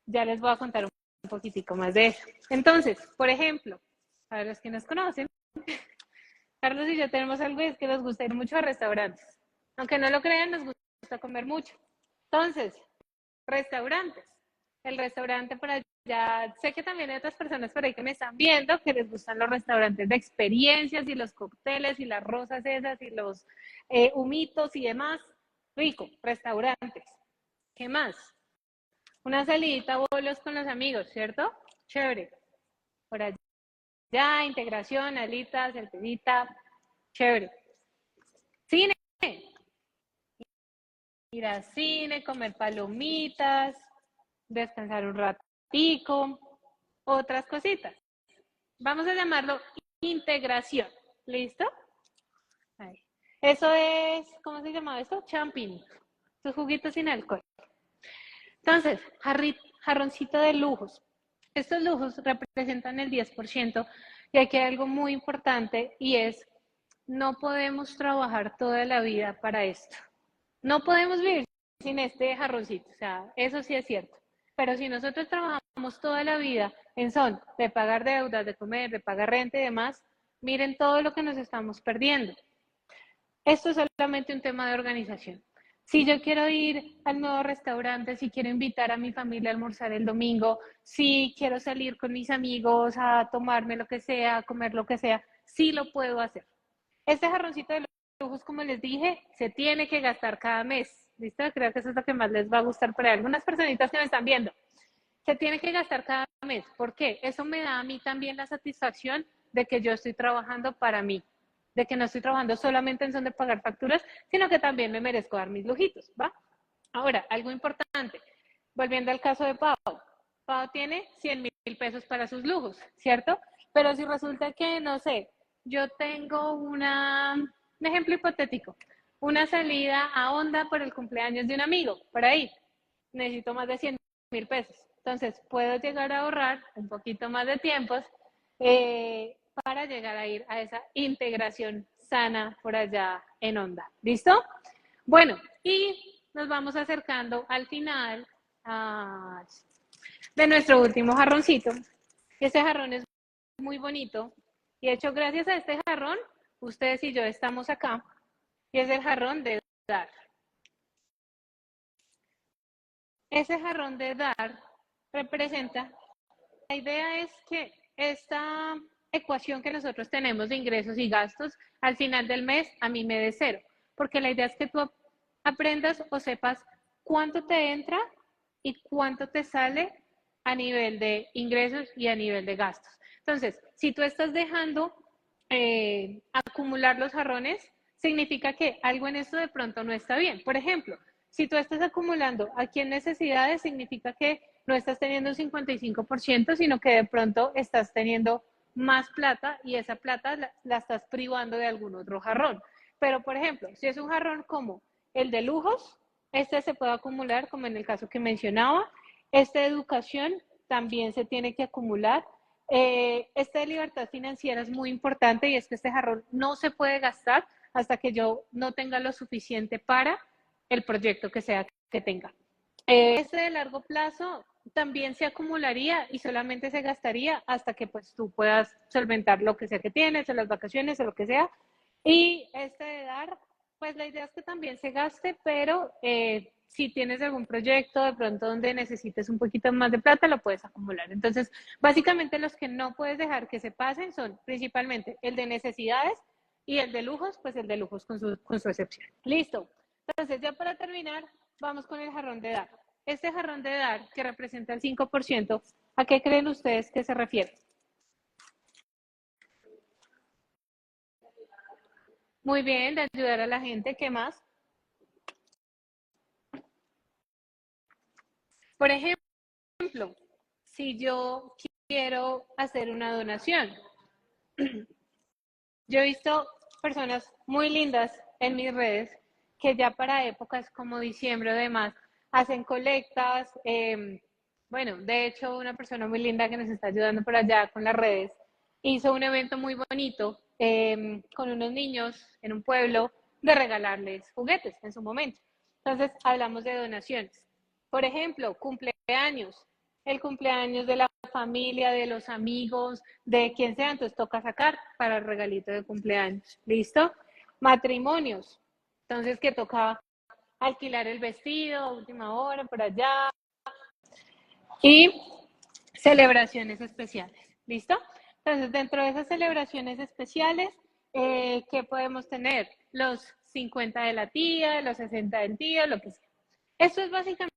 Ya les voy a contar un poquitico más de eso. Entonces, por ejemplo, para los que nos conocen, Carlos y yo tenemos algo y es que nos gusta ir mucho a restaurantes. Aunque no lo crean, nos gusta comer mucho. Entonces, restaurantes. El restaurante por allá, sé que también hay otras personas por ahí que me están viendo que les gustan los restaurantes de experiencias y los cócteles y las rosas esas y los humitos y demás. Rico, restaurantes. ¿Qué más? Una salidita a bolos con los amigos, ¿cierto? Chévere. Por allá, integración, alitas, cervecita, chévere. Cine. Ir al cine, comer palomitas, descansar un ratico, otras cositas. Vamos a llamarlo integración. ¿Listo? Ahí. Eso es, ¿cómo se llama esto? Champín. Sus juguitos sin alcohol. Entonces, jarroncito de lujos. Estos lujos representan el 10% y aquí hay algo muy importante y es, no podemos trabajar toda la vida para esto. No podemos vivir sin este jarroncito, o sea, eso sí es cierto. Pero si nosotros trabajamos toda la vida en son de pagar deudas, de comer, de pagar renta y demás, miren todo lo que nos estamos perdiendo. Esto es solamente un tema de organización. Si yo quiero ir al nuevo restaurante, si quiero invitar a mi familia a almorzar el domingo, si quiero salir con mis amigos a tomarme lo que sea, a comer lo que sea, sí lo puedo hacer. Este jarroncito de lujos, como les dije, se tiene que gastar cada mes. ¿Listo? Creo que eso es lo que más les va a gustar para algunas personitas que me están viendo. Se tiene que gastar cada mes. ¿Por qué? Eso me da a mí también la satisfacción de que yo estoy trabajando para mí, de que no estoy trabajando solamente en son de pagar facturas, sino que también me merezco dar mis lujitos, ¿va? Ahora, algo importante, volviendo al caso de Pau. Pau tiene 100.000 pesos para sus lujos, ¿cierto? Pero si resulta que, no sé, yo tengo un ejemplo hipotético, una salida a Honda por el cumpleaños de un amigo, por ahí, necesito más de 100.000 pesos. Entonces, puedo llegar a ahorrar un poquito más de tiempos para llegar a ir a esa integración sana por allá en Honda. ¿Listo? Bueno, y nos vamos acercando al final de nuestro último jarroncito. Este jarrón es muy bonito y de hecho gracias a este jarrón, ustedes y yo estamos acá y es el jarrón de dar. Ese jarrón de dar representa, la idea es que esta ecuación que nosotros tenemos de ingresos y gastos, al final del mes a mí me dé cero, porque la idea es que tú aprendas o sepas cuánto te entra y cuánto te sale a nivel de ingresos y a nivel de gastos. Entonces, si tú estás dejando acumular los jarrones, significa que algo en esto de pronto no está bien. Por ejemplo, si tú estás acumulando aquí en necesidades, significa que no estás teniendo un 55%, sino que de pronto estás teniendo más plata y esa plata la estás privando de algún otro jarrón. Pero, por ejemplo, si es un jarrón como el de lujos, este se puede acumular, como en el caso que mencionaba. Este de educación también se tiene que acumular. Este de libertad financiera es muy importante y es que este jarrón no se puede gastar hasta que yo no tenga lo suficiente para el proyecto que sea que tenga. Este de largo plazo también se acumularía y solamente se gastaría hasta que pues tú puedas solventar lo que sea que tienes, o las vacaciones o lo que sea. Y este de dar, pues la idea es que también se gaste, pero si tienes algún proyecto de pronto donde necesites un poquito más de plata, lo puedes acumular. Entonces, básicamente los que no puedes dejar que se pasen son principalmente el de necesidades y el de lujos, pues el de lujos con su excepción. Listo. Entonces, ya para terminar, vamos con el jarrón de dar. Este jarrón de dar, que representa el 5%, ¿a qué creen ustedes que se refiere? Muy bien, de ayudar a la gente. ¿Qué más? Por ejemplo, si yo quiero hacer una donación, yo he visto personas muy lindas en mis redes que ya para épocas como diciembre o demás hacen colectas. Bueno, de hecho, una persona muy linda que nos está ayudando por allá con las redes hizo un evento muy bonito con unos niños en un pueblo de regalarles juguetes en su momento. Entonces, hablamos de donaciones. Por ejemplo, cumpleaños. El cumpleaños de la familia, de los amigos, de quien sea, entonces toca sacar para el regalito de cumpleaños. ¿Listo? Matrimonios. Entonces, que toca alquilar el vestido a última hora por allá. Y celebraciones especiales. ¿Listo? Entonces, dentro de esas celebraciones especiales, ¿qué podemos tener? Los 50 de la tía, los 60 del tío, lo que sea. Esto es básicamente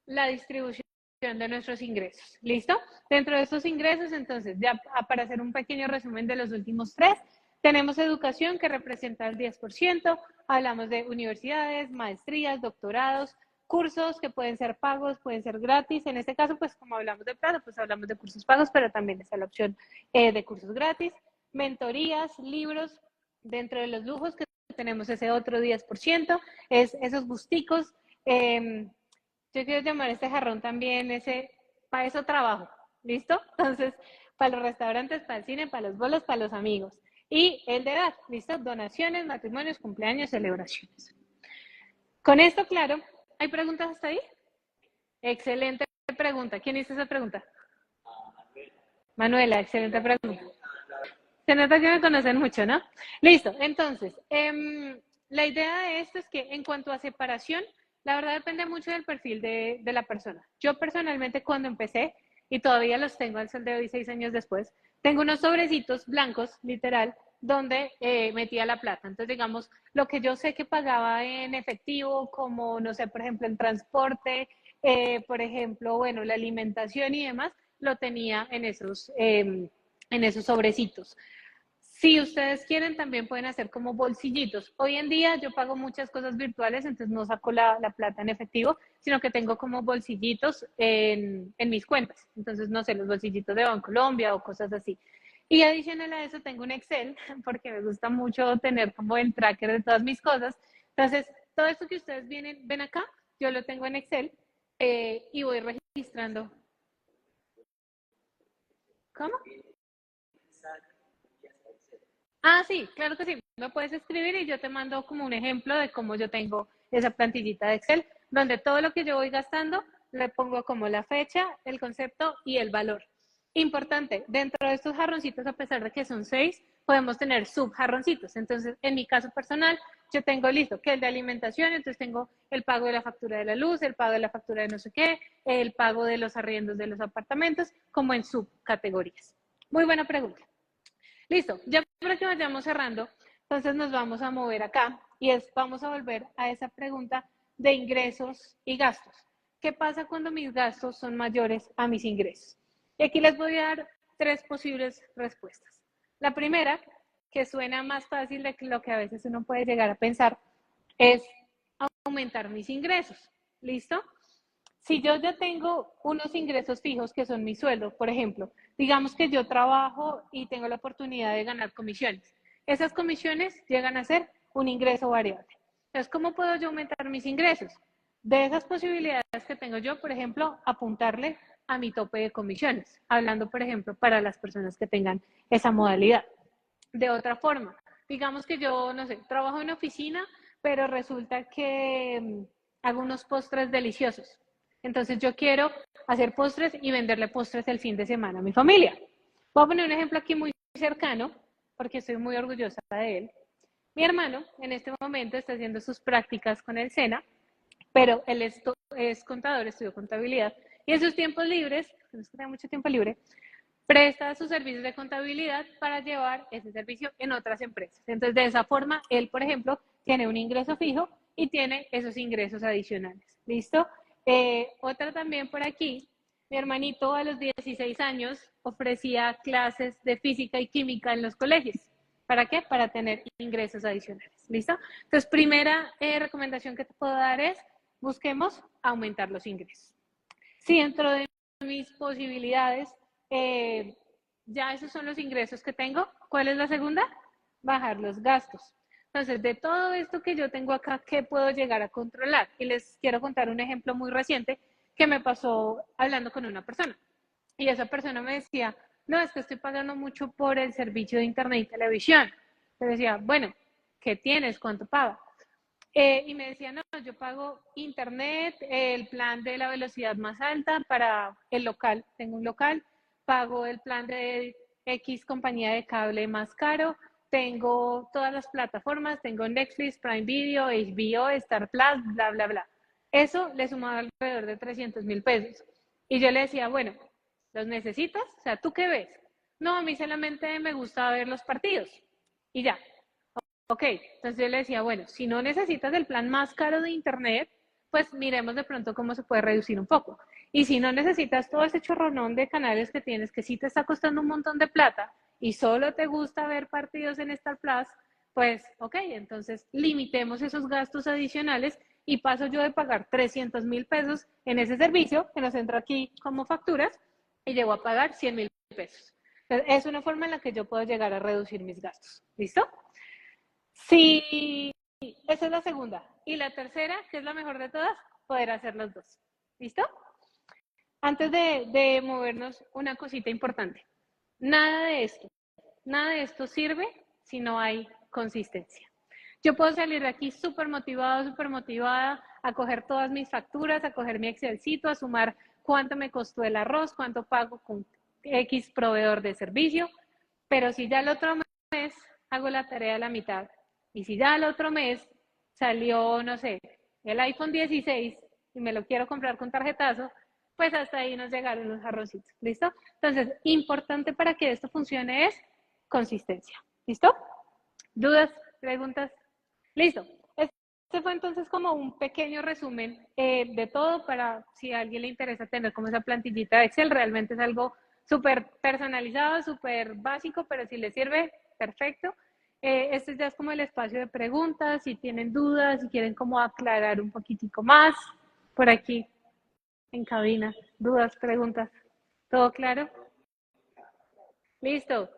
la distribución de nuestros ingresos. ¿Listo? Dentro de estos ingresos, entonces, ya para hacer un pequeño resumen de los últimos tres, tenemos educación que representa el 10%, hablamos de universidades, maestrías, doctorados, cursos que pueden ser pagos, pueden ser gratis. En este caso, pues como hablamos de plata, pues hablamos de cursos pagos, pero también está la opción de cursos gratis, mentorías, libros, dentro de los lujos que tenemos ese otro 10%, es esos gusticos. Yo quiero llamar este jarrón también ese, para eso trabajo, ¿listo? Entonces, para los restaurantes, para el cine, para los bolos, para los amigos. Y el de edad, ¿listo? Donaciones, matrimonios, cumpleaños, celebraciones. Con esto, claro, ¿hay preguntas hasta ahí? Excelente pregunta. ¿Quién hizo esa pregunta? Manuela, excelente pregunta. Se nota que me conocen mucho, ¿no? Listo, entonces, la idea de esto es que en cuanto a separación, la verdad depende mucho del perfil de la persona. Yo personalmente cuando empecé, y todavía los tengo al sol de hoy, 6 años después, tengo unos sobrecitos blancos, literal, donde metía la plata. Entonces, digamos, lo que yo sé que pagaba en efectivo, como, no sé, por ejemplo, el transporte, por ejemplo, bueno, la alimentación y demás, lo tenía en esos sobrecitos. Si ustedes quieren, también pueden hacer como bolsillitos. Hoy en día yo pago muchas cosas virtuales, entonces no saco la plata en efectivo, sino que tengo como bolsillitos en mis cuentas. Entonces, no sé, los bolsillitos de Bancolombia o cosas así. Y adicional a eso tengo un Excel, porque me gusta mucho tener como el tracker de todas mis cosas. Entonces, todo esto que ustedes ven acá, yo lo tengo en Excel y voy registrando. ¿Cómo? Ah, sí, claro que sí. Me puedes escribir y yo te mando como un ejemplo de cómo yo tengo esa plantillita de Excel, donde todo lo que yo voy gastando le pongo como la fecha, el concepto y el valor. Importante, dentro de estos jarroncitos, a pesar de que son 6, podemos tener subjarroncitos. Entonces, en mi caso personal, yo tengo listo que el de alimentación, entonces tengo el pago de la factura de la luz, el pago de la factura de no sé qué, el pago de los arriendos de los apartamentos, como en subcategorías. Muy buena pregunta. Listo, ya para que vayamos cerrando, entonces nos vamos a mover acá y vamos a volver a esa pregunta de ingresos y gastos. ¿Qué pasa cuando mis gastos son mayores a mis ingresos? Y aquí les voy a dar 3 posibles respuestas. La primera, que suena más fácil de lo que a veces uno puede llegar a pensar, es aumentar mis ingresos. ¿Listo? Si yo ya tengo unos ingresos fijos que son mi sueldo, por ejemplo, digamos que yo trabajo y tengo la oportunidad de ganar comisiones. Esas comisiones llegan a ser un ingreso variable. Entonces, ¿cómo puedo yo aumentar mis ingresos? De esas posibilidades que tengo yo, por ejemplo, apuntarle a mi tope de comisiones, hablando, por ejemplo, para las personas que tengan esa modalidad. De otra forma, digamos que yo, no sé, trabajo en una oficina, pero resulta que hago unos postres deliciosos. Entonces yo quiero hacer postres y venderle postres el fin de semana a mi familia. Voy a poner un ejemplo aquí muy cercano, porque estoy muy orgullosa de él. Mi hermano en este momento está haciendo sus prácticas con el SENA, pero él es contador, estudió contabilidad, y en sus tiempos libres, no es que tenga mucho tiempo libre, presta sus servicios de contabilidad para llevar ese servicio en otras empresas. Entonces, de esa forma, él, por ejemplo, tiene un ingreso fijo y tiene esos ingresos adicionales. ¿Listo? Otra también por aquí, mi hermanito a los 16 años ofrecía clases de física y química en los colegios. ¿Para qué? Para tener ingresos adicionales. ¿Listo? Entonces, primera recomendación que te puedo dar es busquemos aumentar los ingresos. Si dentro de mis posibilidades ya esos son los ingresos que tengo, ¿cuál es la segunda? Bajar los gastos. Entonces, de todo esto que yo tengo acá, ¿qué puedo llegar a controlar? Y les quiero contar un ejemplo muy reciente que me pasó hablando con una persona. Y esa persona me decía, no, es que estoy pagando mucho por el servicio de internet y televisión. Le decía, bueno, ¿qué tienes? ¿Cuánto paga? Y me decía, no, yo pago internet, el plan de la velocidad más alta para el local, tengo un local, pago el plan de X compañía de cable más caro, tengo todas las plataformas, tengo Netflix, Prime Video, HBO, Star Plus, bla, bla, bla. Eso le sumaba alrededor de 300.000 pesos. Y yo le decía, bueno, ¿los necesitas? O sea, ¿tú qué ves? No, a mí solamente me gusta ver los partidos. Y ya, ok, entonces yo le decía, bueno, si no necesitas el plan más caro de internet, pues miremos de pronto cómo se puede reducir un poco. Y si no necesitas todo ese chorronón de canales que tienes, que sí te está costando un montón de plata y solo te gusta ver partidos en Star Plus, pues ok, entonces limitemos esos gastos adicionales y paso yo de pagar 300.000 pesos en ese servicio, que nos entra aquí como facturas, y llego a pagar 100.000 pesos. Entonces, es una forma en la que yo puedo llegar a reducir mis gastos. ¿Listo? Sí, esa es la segunda. Y la tercera, que es la mejor de todas, poder hacer los dos. ¿Listo? Antes de movernos, una cosita importante. Nada de esto sirve si no hay consistencia. Yo puedo salir de aquí súper motivado, súper motivada a coger todas mis facturas, a coger mi Excelcito, a sumar cuánto me costó el arroz, cuánto pago con X proveedor de servicio, Pero si ya el otro mes hago la tarea a la mitad, y si ya el otro mes salió, no sé, el iPhone 16 y me lo quiero comprar con tarjetazo, pues hasta ahí nos llegaron los arrocitos. ¿Listo? Entonces, importante para que esto funcione es consistencia. ¿Listo? ¿Dudas? ¿Preguntas? Listo. Este fue entonces como un pequeño resumen de todo para si a alguien le interesa tener como esa plantillita de Excel. Realmente es algo súper personalizado, súper básico, pero si les sirve, perfecto. Este ya es como el espacio de preguntas, si tienen dudas, si quieren como aclarar un poquitico más por aquí en cabina. Dudas, preguntas. ¿Todo claro? Listo.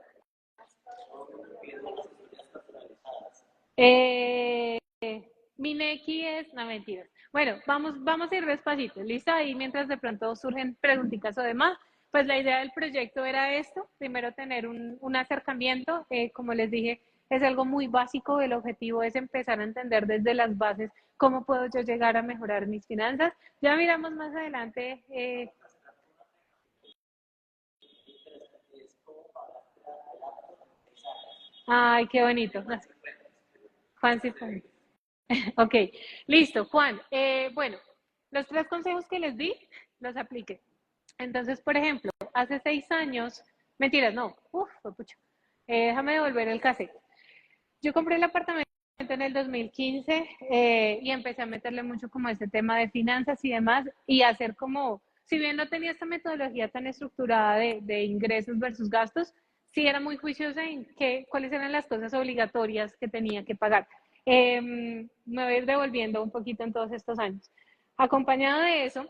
Eh, Mineki es, no mentiras. Bueno, vamos a ir despacito, ¿listo? Ahí mientras de pronto surgen preguntitas o demás, pues la idea del proyecto era esto, primero tener un acercamiento, como les dije, es algo muy básico, el objetivo es empezar a entender desde las bases cómo puedo yo llegar a mejorar mis finanzas. Ya miramos más adelante. Ay, qué bonito. Juan, sí, Juan. Ok, listo, Juan. Bueno, los tres consejos que les di, los apliqué. Entonces, por ejemplo, hace 6 años, mentiras, no, pucha, déjame devolver el cassette. Yo compré el apartamento en el 2015 y empecé a meterle mucho como a este tema de finanzas y demás y hacer como, si bien no tenía esta metodología tan estructurada de ingresos versus gastos, sí era muy juiciosa en cuáles eran las cosas obligatorias que tenía que pagar. Me voy a ir devolviendo un poquito en todos estos años. Acompañado de eso,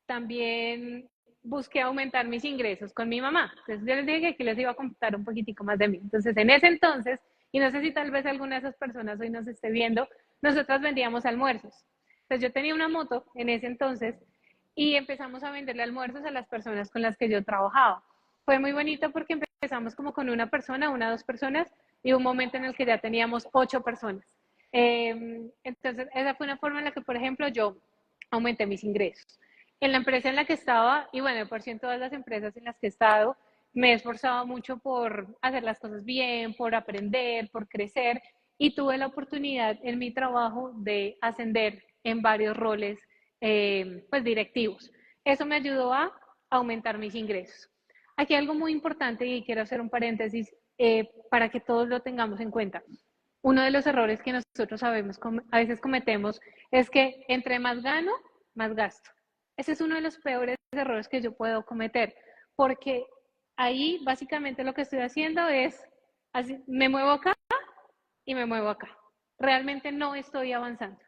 también busqué aumentar mis ingresos con mi mamá. Entonces yo les dije que aquí les iba a contar un poquitico más de mí. Entonces en ese entonces, y no sé si tal vez alguna de esas personas hoy nos esté viendo, nosotras vendíamos almuerzos. Entonces yo tenía una moto en ese entonces y empezamos a venderle almuerzos a las personas con las que yo trabajaba. Fue muy bonito porque empezamos como con una persona, una, dos personas, y un momento en el que ya teníamos 8 personas. Entonces, esa fue una forma en la que, por ejemplo, yo aumenté mis ingresos. En la empresa en la que estaba, y bueno, por si en todas las empresas en las que he estado, me he esforzado mucho por hacer las cosas bien, por aprender, por crecer, y tuve la oportunidad en mi trabajo de ascender en varios roles pues directivos. Eso me ayudó a aumentar mis ingresos. Aquí hay algo muy importante y quiero hacer un paréntesis para que todos lo tengamos en cuenta. Uno de los errores que nosotros sabemos, a veces cometemos, es que entre más gano, más gasto. Ese es uno de los peores errores que yo puedo cometer, porque ahí básicamente lo que estoy haciendo es, así, me muevo acá y me muevo acá. Realmente no estoy avanzando.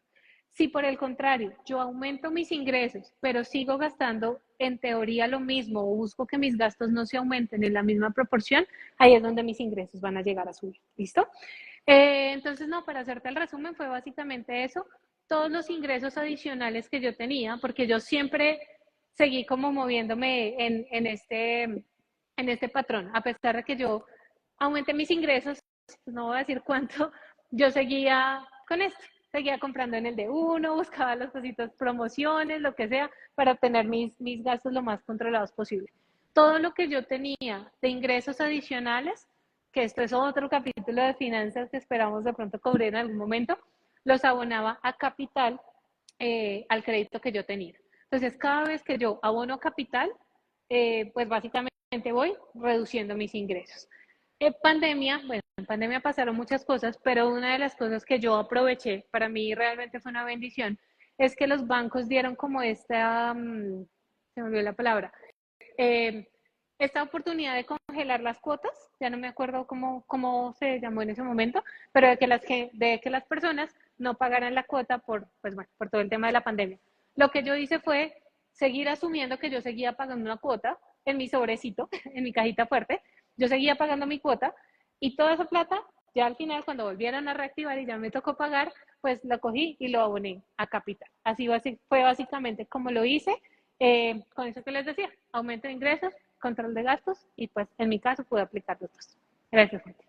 Si por el contrario yo aumento mis ingresos, pero sigo gastando en teoría lo mismo o busco que mis gastos no se aumenten en la misma proporción, ahí es donde mis ingresos van a llegar a subir. ¿Listo? Entonces, no, para hacerte el resumen fue básicamente eso. Todos los ingresos adicionales que yo tenía, porque yo siempre seguí como moviéndome en este patrón, a pesar de que yo aumenté mis ingresos, no voy a decir cuánto, yo seguía con esto, seguía comprando en el de uno, buscaba las cositas, promociones, lo que sea, para tener mis gastos lo más controlados posible. Todo lo que yo tenía de ingresos adicionales, que esto es otro capítulo de finanzas que esperamos de pronto cubrir en algún momento, los abonaba a capital al crédito que yo tenía. Entonces, cada vez que yo abono capital, pues básicamente voy reduciendo mis ingresos. En pandemia, bueno, en pandemia pasaron muchas cosas, pero una de las cosas que yo aproveché, para mí realmente fue una bendición, es que los bancos dieron como se me olvidó la palabra, eh, esta oportunidad de congelar las cuotas, ya no me acuerdo cómo se llamó en ese momento, pero de que las personas no pagaran la cuota pues bueno, por todo el tema de la pandemia. Lo que yo hice fue seguir asumiendo que yo seguía pagando una cuota en mi sobrecito, en mi cajita fuerte, yo seguía pagando mi cuota y toda esa plata, ya al final cuando volvieron a reactivar y ya me tocó pagar, pues lo cogí y lo aboné a capital. Así fue básicamente como lo hice. Con eso que les decía, aumento de ingresos, control de gastos y pues en mi caso pude aplicar los dos. Gracias, gente.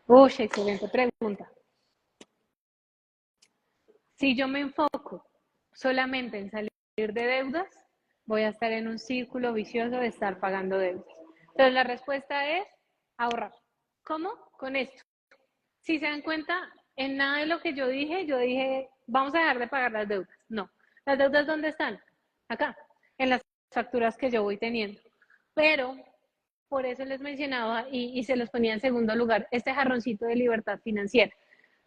Uy, excelente pregunta. Si yo me enfoco solamente en salir de deudas, voy a estar en un círculo vicioso de estar pagando deudas. Entonces la respuesta es ahorrar. ¿Cómo? Con esto. Si se dan cuenta, en nada de lo que yo dije, vamos a dejar de pagar las deudas. No. ¿Las deudas dónde están? Acá, en las facturas que yo voy teniendo. Pero por eso les mencionaba y se los ponía en segundo lugar, este jarroncito de libertad financiera.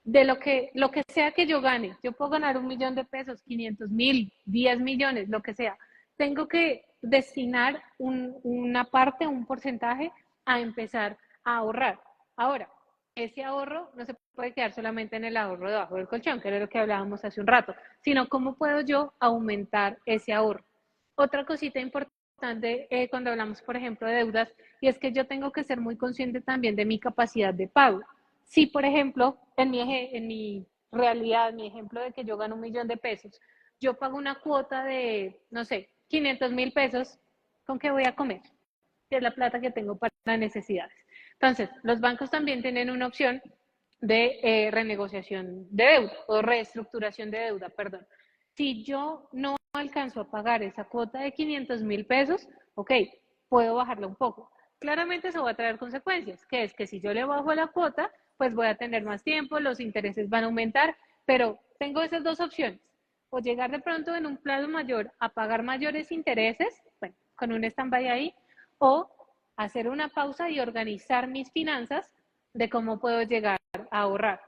De lo que sea que yo gane, yo puedo ganar 1.000.000 de pesos, 500.000, 10 millones, lo que sea. Tengo que destinar una parte, un porcentaje a empezar a ahorrar. Ahora, ese ahorro no se puede quedar solamente en el ahorro debajo del colchón, que era lo que hablábamos hace un rato, sino cómo puedo yo aumentar ese ahorro. Otra cosita importante cuando hablamos, por ejemplo, de deudas, y es que yo tengo que ser muy consciente también de mi capacidad de pago. Si, por ejemplo, en mi realidad, mi ejemplo de que yo gano 1.000.000 de pesos, yo pago una cuota de, no sé, 500.000 pesos, ¿con qué voy a comer? Que es la plata que tengo para necesidades. Entonces, los bancos también tienen una opción de renegociación de deuda o reestructuración de deuda, perdón. Si yo no alcanzo a pagar esa cuota de 500.000 pesos, ok, puedo bajarla un poco. Claramente eso va a traer consecuencias, que es que si yo le bajo la cuota, pues voy a tener más tiempo, los intereses van a aumentar, pero tengo esas dos opciones, o llegar de pronto en un plazo mayor a pagar mayores intereses, bueno, con un stand-by ahí, o hacer una pausa y organizar mis finanzas de cómo puedo llegar a ahorrar.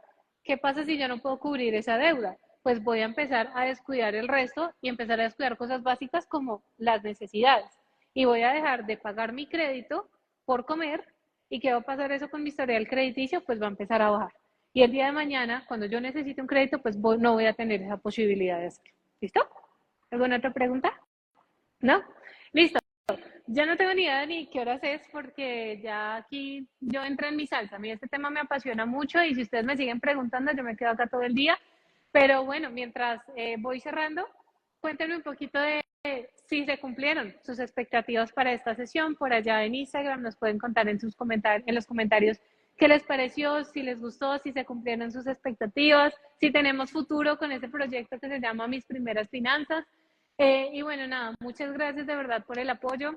¿Qué pasa si yo no puedo cubrir esa deuda? Pues voy a empezar a descuidar el resto y empezar a descuidar cosas básicas como las necesidades. Y voy a dejar de pagar mi crédito por comer. ¿Y qué va a pasar eso con mi historial crediticio? Pues va a empezar a bajar. Y el día de mañana, cuando yo necesite un crédito, pues no voy a tener esa posibilidad de hacerlo. ¿Listo? ¿Alguna otra pregunta? ¿No? Listo. Ya no tengo ni idea ni qué horas es porque ya aquí yo entré en mi salsa. A mí este tema me apasiona mucho y si ustedes me siguen preguntando, yo me quedo acá todo el día. Pero bueno, mientras voy cerrando, cuéntenme un poquito de si se cumplieron sus expectativas para esta sesión. Por allá en Instagram nos pueden contar en los comentarios qué les pareció, si les gustó, si se cumplieron sus expectativas, si tenemos futuro con este proyecto que se llama Mis Primeras Finanzas. Y bueno, nada, muchas gracias de verdad por el apoyo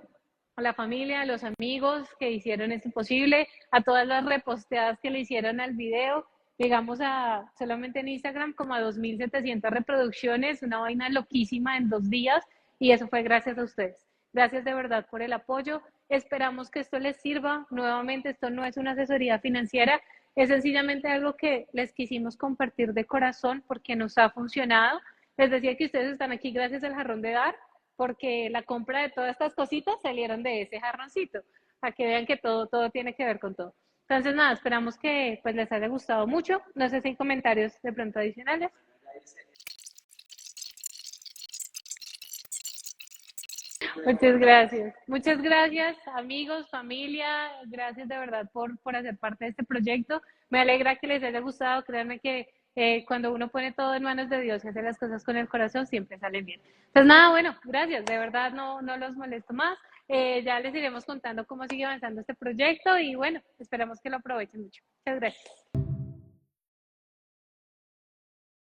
a la familia, a los amigos que hicieron esto posible, a todas las reposteadas que le hicieron al video. Llegamos a solamente en Instagram como a 2.700 reproducciones, una vaina loquísima en 2 días y eso fue gracias a ustedes. Gracias de verdad por el apoyo. Esperamos que esto les sirva. Nuevamente, esto no es una asesoría financiera, es sencillamente algo que les quisimos compartir de corazón porque nos ha funcionado. Les decía que ustedes están aquí gracias al jarrón de dar, porque la compra de todas estas cositas salieron de ese jarroncito, para que vean que todo tiene que ver con todo. Entonces, nada, esperamos que pues les haya gustado mucho. No sé si hay comentarios de pronto adicionales. Muchas gracias amigos, familia, gracias de verdad por hacer parte de este proyecto. Me alegra que les haya gustado, créanme que cuando uno pone todo en manos de Dios y hace las cosas con el corazón, siempre salen bien. Pues nada, bueno, gracias, de verdad no los molesto más. Ya les iremos contando cómo sigue avanzando este proyecto y bueno, esperamos que lo aprovechen mucho. Muchas gracias.